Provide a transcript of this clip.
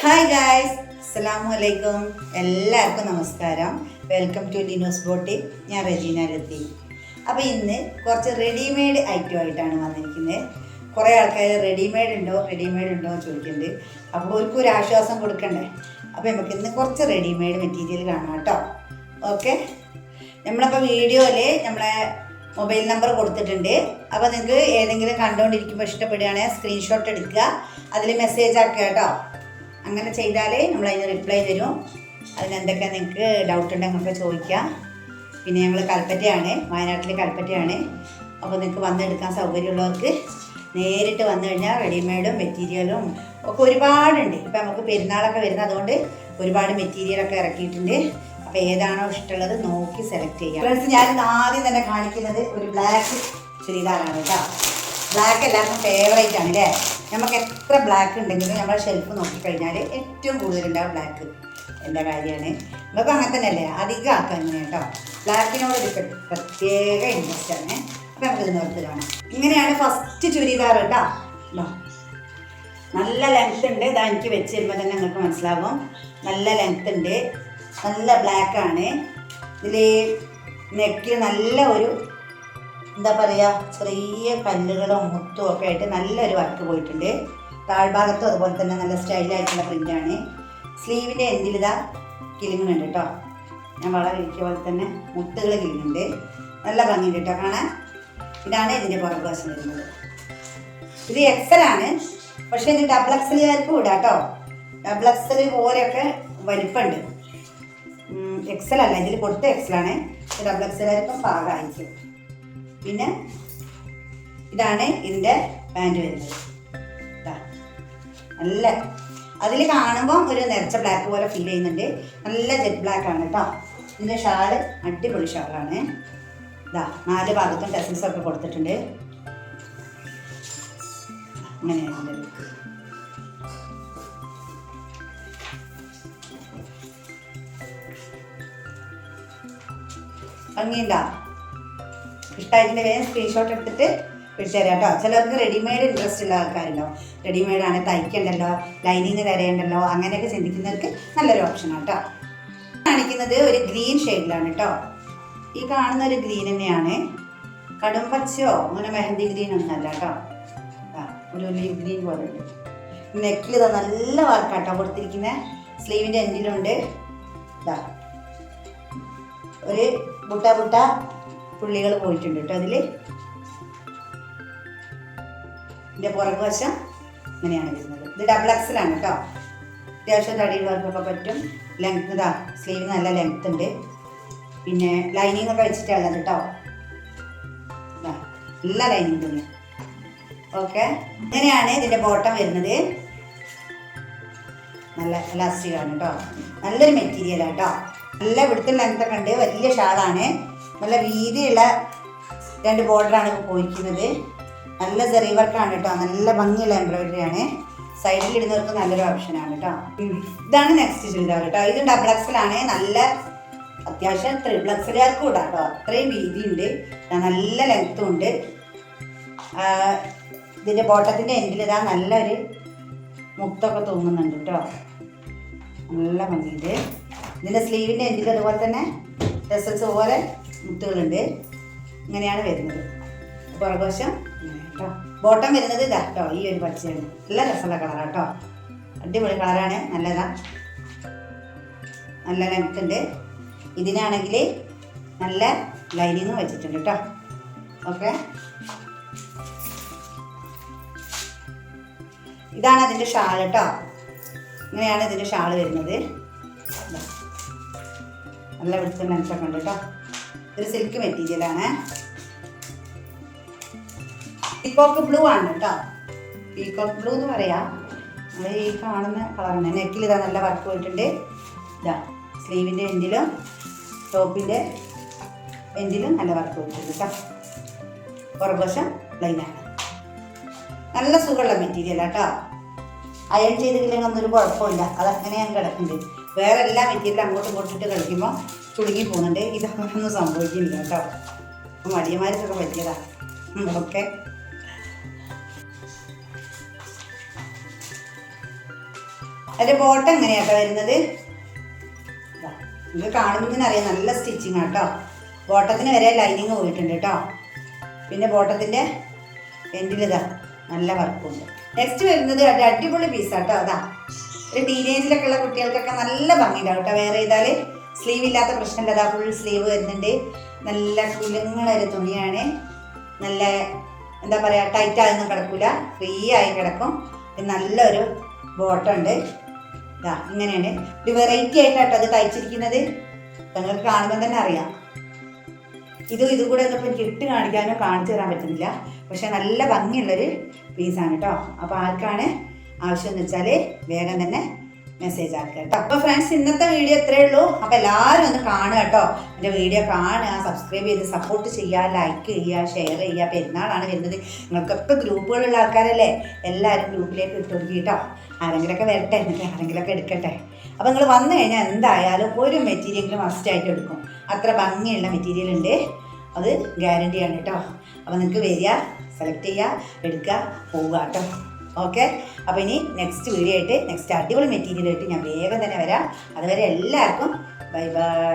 Hi guys, അസ്സലാമു അലൈക്കും. എല്ലാവർക്കും നമസ്കാരം. Welcome to Linus boutique. ഞാൻ റജീന ലത്തീഫ്. അപ്പോൾ ഇന്ന് കുറച്ച് റെഡിമെയ്ഡ് ഐറ്റമായിട്ടാണ് വന്നിരിക്കുന്നത്. കുറേ ആൾക്കാർ റെഡിമെയ്ഡ് ഉണ്ടോ എന്ന് ചോദിക്കുന്നുണ്ട്. അപ്പോൾ അവർക്ക് ഒരു ആശ്വാസം കൊടുക്കണ്ടേ. അപ്പോൾ നമുക്ക് ഇന്ന് കുറച്ച് റെഡിമെയ്ഡ് മെറ്റീരിയൽ കാണാം കേട്ടോ. ഓക്കെ, നമ്മളപ്പോൾ വീഡിയോയിൽ നമ്മളെ മൊബൈൽ നമ്പർ കൊടുത്തിട്ടുണ്ട്. അപ്പോൾ നിങ്ങൾക്ക് ഏതെങ്കിലും കണ്ടുകൊണ്ടിരിക്കുമ്പോൾ ഇഷ്ടപ്പെടുകയാണെങ്കിൽ സ്ക്രീൻഷോട്ട് എടുക്കുക, അതിൽ മെസ്സേജ് ആക്കുക കേട്ടോ. അങ്ങനെ ചെയ്താലേ നമ്മളതിന് റിപ്ലൈ തരും. അതിനെന്തൊക്കെ നിങ്ങൾക്ക് ഡൗട്ട് ഉണ്ടെങ്കിൽ ചോദിക്കാം. പിന്നെ ഞങ്ങൾ കൽപ്പറ്റയാണ്, വയനാട്ടിൽ കൽപ്പറ്റയാണ്. അപ്പോൾ നിങ്ങൾക്ക് വന്നെടുക്കാൻ സൗകര്യമുള്ളവർക്ക് നേരിട്ട് വന്നു കഴിഞ്ഞാൽ റെഡിമെയ്ഡും മെറ്റീരിയലും ഒക്കെ ഒരുപാടുണ്ട്. ഇപ്പം നമുക്ക് പെരുന്നാളൊക്കെ വരുന്നത്, അതുകൊണ്ട് ഒരുപാട് മെറ്റീരിയലൊക്കെ ഇറക്കിയിട്ടുണ്ട്. അപ്പോൾ ഏതാണോ ഇഷ്ടമുള്ളത് നോക്കി സെലക്ട് ചെയ്യാം. ഫ്രണ്ട്സ്, ഞാൻ ആദ്യം തന്നെ കാണിക്കുന്നത് ഒരു ബ്ലാക്ക് ചുരിദാറാണ് കേട്ടോ. ബ്ലാക്ക് എല്ലാവർക്കും ഫേവറേറ്റ് ആണ് അല്ലേ. നമുക്ക് എത്ര ബ്ലാക്ക് ഉണ്ടെങ്കിലും നമ്മുടെ ഷെൽഫ് നോക്കിക്കഴിഞ്ഞാൽ ഏറ്റവും കൂടുതലുണ്ടാവും ബ്ലാക്ക്. എൻ്റെ കാര്യമാണ്. നമുക്ക് അങ്ങനെ തന്നെയല്ലേ, അധികം ആക്കാൻ ഇങ്ങനെ കേട്ടോ. ബ്ലാക്കിനോട് ഒരു പ്രത്യേക ഇൻട്രസ്റ്റ് ആണ്. അപ്പോൾ നമുക്കിത് നിർത്തി കാണാം. ഇങ്ങനെയാണ് ഫസ്റ്റ് ചുരിദാർ കേട്ടോ. നല്ല ലെങ്ത് ഉണ്ട്. ഇതാ എനിക്ക് വെച്ച് തരുമ്പോൾ തന്നെ നിങ്ങൾക്ക് മനസ്സിലാകും. നല്ല ലെങ്ത് ഉണ്ട്, നല്ല ബ്ലാക്കാണ്. ഇതിൽ നെക്കിൽ നല്ല ഒരു എന്താ പറയുക, ചെറിയ കല്ലുകളും മുത്തും ഒക്കെ ആയിട്ട് നല്ലൊരു വർക്ക് പോയിട്ടുണ്ട്. താഴ്ഭാഗത്തും അതുപോലെ തന്നെ നല്ല സ്റ്റൈലായിട്ടുള്ള പ്രിൻ്റാണ്. സ്ലീവിൻ്റെ എൻഡിൽ ഇതാ കിളിങ്ങുന്നുണ്ട് കേട്ടോ. ഞാൻ വളരെ ഇരിക്കുക പോലെ തന്നെ മുത്തുകൾ കിളിങ്ങുന്നുണ്ട്. നല്ല ഭംഗിയുണ്ട് കേട്ടോ കാണാൻ. ഇതാണ് ഇതിൻ്റെ പുറകുവശം വരുന്നത്. ഇത് എക്സലാണ്, പക്ഷേ ഇത് ഡബിൾ എക്സലുകാർക്കും ഇടാം കേട്ടോ. ഡബിൾ എക്സൽ പോലെയൊക്കെ വലിപ്പമുണ്ട്. എക്സൽ അല്ല, ഇതിൽ കൊടുത്ത എക്സലാണ്. ഡബിൾ എക്സലുകാർക്കും പാകമായിരിക്കും. പിന്നെ ഇതാണ് ഇതിൻ്റെ പാൻറ് വരുന്നത്. നല്ല അതിൽ കാണുമ്പോൾ ഒരു നിറച്ച ബ്ലാക്ക് പോലെ ഫീൽ ചെയ്യുന്നുണ്ട്. നല്ല ജെറ്റ് ബ്ലാക്ക് ആണ് കേട്ടോ. ഇതിൻ്റെ ഷാള് അടിപൊളി ഷാളാണ്. ഇതാ 4 ഭാഗത്തും ടെസൽസ് ഒക്കെ കൊടുത്തിട്ടുണ്ട്. അങ്ങനെയാണ് ലുക്ക്. ഭംഗിയുണ്ടോ? ഇഷ്ടമായിട്ടിൻ്റെ വേഗം സ്ക്രീൻഷോട്ട് എടുത്തിട്ട് വിട്ടുതരാം കേട്ടോ. ചിലർക്ക് റെഡിമെയ്ഡ് ഇൻട്രസ്റ്റ് ഉള്ള ആൾക്കാരുണ്ടോ, റെഡിമെയ്ഡാണ് തയ്ക്കണ്ടല്ലോ, ലൈനിങ് തരേണ്ടല്ലോ, അങ്ങനെയൊക്കെ ചിന്തിക്കുന്നവർക്ക് നല്ലൊരു ഓപ്ഷനാണ് കേട്ടോ. കാണിക്കുന്നത് ഒരു ഗ്രീൻ ഷെയ്ഡിലാണ് കേട്ടോ. ഈ കാണുന്ന ഒരു ഗ്രീൻ തന്നെയാണ്. കടും പച്ചയോ അങ്ങനെ മെഹന്തി ഗ്രീൻ ഒന്നല്ല കേട്ടോ. ഒരു ലീവ് ഗ്രീൻ പോലെ ഉണ്ട്. നെക്കിൽ ഇതാ നല്ല വർക്കാട്ടോ കൊടുത്തിരിക്കുന്നത്. സ്ലീവിൻ്റെ എൻഡിലുണ്ട് ഇതാ ഒരു ബുട്ട പുള്ളികൾ പോയിട്ടുണ്ട് കേട്ടോ അതിൽ. ഇതിൻ്റെ പുറകുവശം ഇങ്ങനെയാണ് വരുന്നത്. ഇത് ഡബിൾ എക്സലാണ് കേട്ടോ. അത്യാവശ്യം തടിയിൽ വർക്കൊക്കെ പറ്റും. ലെങ്ത് ഇതാ സ്ലീവ് നല്ല ലെങ്ത് ഉണ്ട്. പിന്നെ ലൈനിങ് ഒക്കെ വെച്ചിട്ടുള്ളത് കേട്ടോ. നല്ല ലൈനിങ് തന്നെ. ഓക്കെ, ഇങ്ങനെയാണ് ഇതിൻ്റെ ബോട്ടം വരുന്നത്. നല്ല ഇലാസ്റ്റിക്കാണ് കേട്ടോ. നല്ലൊരു മെറ്റീരിയലാണ് കേട്ടോ. നല്ല ഇവിടുത്തെ ലെങ്ത്തൊക്കെ ഉണ്ട്. വലിയ ഷാളാണ്. നല്ല വീതിയുള്ള 2 ബോർഡറാണ് പോയിരിക്കുന്നത്. നല്ല സെറി വർക്കാണ് കേട്ടോ. നല്ല ഭംഗിയുള്ള എംബ്രോയിഡറി ആണ്. സൈഡിൽ ഇടുന്നവർക്ക് നല്ലൊരു ഓപ്ഷനാണ് കേട്ടോ. ഇതാണ് നെക്സ്റ്റ് ചുരിദാർ കേട്ടോ. ഇത് ഡബിൾ എക്സലാണ്. നല്ല അത്യാവശ്യം ട്രിപ്പിൾ എക്സലുകാർക്കും ഇടാം കേട്ടോ. അത്രയും വീതിയുണ്ട്, നല്ല ലെങ്ത്തും ഉണ്ട്. ഇതിൻ്റെ ബോട്ടത്തിൻ്റെ എൻഡിൽ ഇതാ നല്ലൊരു മുത്തൊക്കെ തൂങ്ങുന്നുണ്ട് കേട്ടോ. നല്ല ഭംഗിയുണ്ട്. ഇതിൻ്റെ സ്ലീവിൻ്റെ എൻഡിൽ അതുപോലെ തന്നെ ടെസൽസ് പോലെ മുത്തുകളുണ്ട്. ഇങ്ങനെയാണ് വരുന്നത്. പുറകുവശം ഇങ്ങനെ കേട്ടോ. ബോട്ടം വരുന്നത് ഇതാ കേട്ടോ. ഈ ഒരു പച്ചയാണ്. നല്ല രസമുള്ള കളറാണ് കേട്ടോ. അടിപൊളി കളറാണ്. നല്ലതാ, നല്ല ലെങ്ത് ഉണ്ട്. ഇതിനാണെങ്കിൽ നല്ല ലൈനിങ് വെച്ചിട്ടുണ്ട് കേട്ടോ. ഓക്കെ, ഇതാണ് അതിൻ്റെ ഷാൾ കേട്ടോ. ഇങ്ങനെയാണ് ഇതിൻ്റെ ഷാൾ വരുന്നത്. നല്ല വെളുത്ത ലെങ്ത്തൊക്കെ ഉണ്ട് കേട്ടോ. ഒരു സിൽക്ക് മെറ്റീരിയലാണ്. പീകോക്ക് ബ്ലൂ ആണ് കേട്ടോ. പീകോക്ക് ബ്ലൂ എന്ന് പറയാം. നമ്മൾ ഈ കാണുന്ന കളറാണ്. നെക്കിൽ ഇതാ നല്ല വർക്ക് പോയിട്ടുണ്ട്. ഇതാ സ്ലീവിൻ്റെ എൻഡിലും ടോപ്പിൻ്റെ എൻഡിലും നല്ല വർക്ക് പോയിട്ടുണ്ട് കേട്ടോ. പുറകുവശം പ്ലെയിനാണ്. നല്ല സുഖമുള്ള മെറ്റീരിയലാണ് കേട്ടോ. അയൺ ചെയ്തിട്ടില്ലെങ്കിൽ ഒന്നൊരു കുഴപ്പമില്ല. അതങ്ങനെ ഞാൻ കിടക്കുന്നുണ്ട്. വേറെ എല്ലാ മെറ്റീരിയലും അങ്ങോട്ടും ഇങ്ങോട്ടിട്ട് കളിക്കുമ്പോൾ ചുളുങ്ങി പോകുന്നുണ്ട്. ഇതൊന്നും സംഭവിക്കുന്നില്ല കേട്ടോ. മടിയന്മാർക്കൊക്കെ പറ്റിയതാണ്. ഓക്കെ, അതിൻ്റെ ബോട്ടം എങ്ങനെയാട്ടോ വരുന്നത്? നിങ്ങൾക്ക് കാണുമ്പോൾ തന്നെ അറിയാം, നല്ല സ്റ്റിച്ചിങ് ആട്ടോ. ബോട്ടത്തിന് വരെ ലൈനിങ് പോയിട്ടുണ്ട് കേട്ടോ. പിന്നെ ബോട്ടത്തിൻ്റെ എൻഡിലിതാ നല്ല വർക്കുണ്ട്. നെക്സ്റ്റ് വരുന്നത് അടിപൊളി പീസാട്ടോ. അതാ ഒരു ടീനേജിലൊക്കെ ഉള്ള കുട്ടികൾക്കൊക്കെ നല്ല ഭംഗിയുണ്ടാവും കേട്ടോ. വേറെ ചെയ്താൽ സ്ലീവ് ഇല്ലാത്ത പ്രശ്നമില്ല. അതാ ഫുൾ സ്ലീവ് വരുന്നുണ്ട്. നല്ല കുലുങ്ങുന്നൊരു തുണിയാണ്. നല്ല എന്താ പറയുക, ടൈറ്റായൊന്നും കിടക്കില്ല, ഫ്രീ ആയി കിടക്കും. നല്ലൊരു ബോട്ടം ഉണ്ട്. ഇതാ ഇങ്ങനെയാണ്. ഒരു വെറൈറ്റി ആയിട്ടാട്ടോ അത് തയ്ച്ചിരിക്കുന്നത്. നിങ്ങൾക്ക് കാണുമ്പോൾ തന്നെ അറിയാം. ഇത് കൂടെ ഒന്നും എനിക്ക് ഇട്ട് കാണിക്കാനോ കാണിച്ചു തരാൻ പറ്റുന്നില്ല. പക്ഷെ നല്ല ഭംഗിയുള്ളൊരു പീസാണ് കേട്ടോ. അപ്പോൾ ആർക്കാണ് ആവശ്യമെന്ന് വെച്ചാൽ വേഗം തന്നെ മെസ്സേജ് ആക്കുക കേട്ടോ. അപ്പോൾ ഫ്രണ്ട്സ്, ഇന്നത്തെ വീഡിയോ ഇത്രയേ ഉള്ളൂ. അപ്പോൾ എല്ലാവരും ഒന്ന് കാണുക കേട്ടോ. എൻ്റെ വീഡിയോ കാണുക, സബ്സ്ക്രൈബ് ചെയ്ത് സപ്പോർട്ട് ചെയ്യുക, ലൈക്ക് ചെയ്യുക, ഷെയർ ചെയ്യുക. പെരുന്നാളാണ് വരുന്നത്. നിങ്ങൾക്കൊക്കെ ഗ്രൂപ്പുകളുള്ള ആൾക്കാരല്ലേ, എല്ലാവരും ഗ്രൂപ്പിലേക്ക് ഇട്ട് കൊടുക്കുക കേട്ടോ. ആരെങ്കിലുമൊക്കെ വരട്ടെ, എന്നിട്ട് ആരെങ്കിലുമൊക്കെ എടുക്കട്ടെ. അപ്പോൾ നിങ്ങൾ വന്നു കഴിഞ്ഞാൽ എന്തായാലും ഒരു മെറ്റീരിയൽ മസ്റ്റായിട്ട് എടുക്കും. അത്ര ഭംഗിയുള്ള മെറ്റീരിയൽ ഉണ്ട്, അത് ഗ്യാരണ്ടിയാണ് കേട്ടോ. അപ്പോൾ നിങ്ങൾക്ക് വരിക, സെലക്ട് ചെയ്യുക, എടുക്കുക, പോവുക കേട്ടോ. ഓക്കെ. അപ്പോൾ ഇനി നെക്സ്റ്റ് വീഡിയോ ആയിട്ട്, നെക്സ്റ്റ് അടിപൊളി മെറ്റീരിയൽ ആയിട്ട് ഞാൻ വേഗം തന്നെ വരാം. അതുവരെ എല്ലാവർക്കും ബൈ ബൈ.